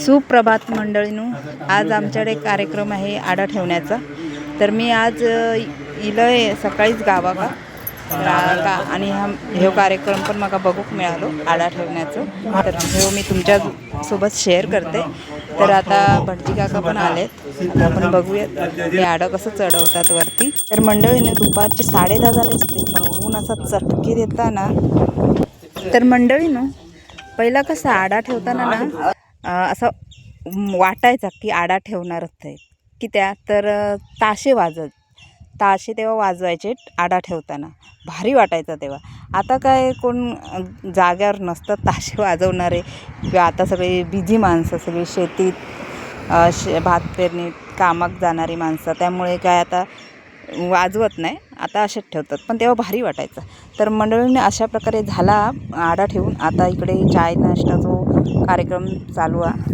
सुप्रभात मंडळीनो, आज आमच्याकडे कार्यक्रम आहे आडा ठेवण्याचा. तर मी आज इलय सकाळीच गावाका आणि हे कार्यक्रम पण मला बघूक मिळालो आडा ठेवण्याचं. तर हे मी तुमच्या सोबत शेअर करते. तर आता भटजी काका पण आलेत. आता आपण बघूयात हे आडा कसं चढवतात वरती. तर मंडळीने दुपारचे 10:30 झाले असतील, पण ऊन असा चटके देता ना. तर मंडळीनो, पहिला कसं आडा ठेवताना ना असं वाटायचा की आडा ठेवणारच आहे की त्या. तर ताशे तेव्हा वाजवायचे आडा ठेवताना, भारी वाटायचं तेव्हा. आता काय कोण जाग्यावर नसतात ताशे वाजवणारे, किंवा आता सगळी बिझी माणसं, सगळी शेतीत भात पेरणी कामाक जाणारी माणसं, त्यामुळे काय आता वाजवत नाही, आता असेच ठेवतात. पण तेव्हा भारी वाटायचं. तर मंडळीने अशा प्रकारे झाला आडा ठेवून. आता इकडे चाय नाश्ता जो कार्यक्रम चालू आहे.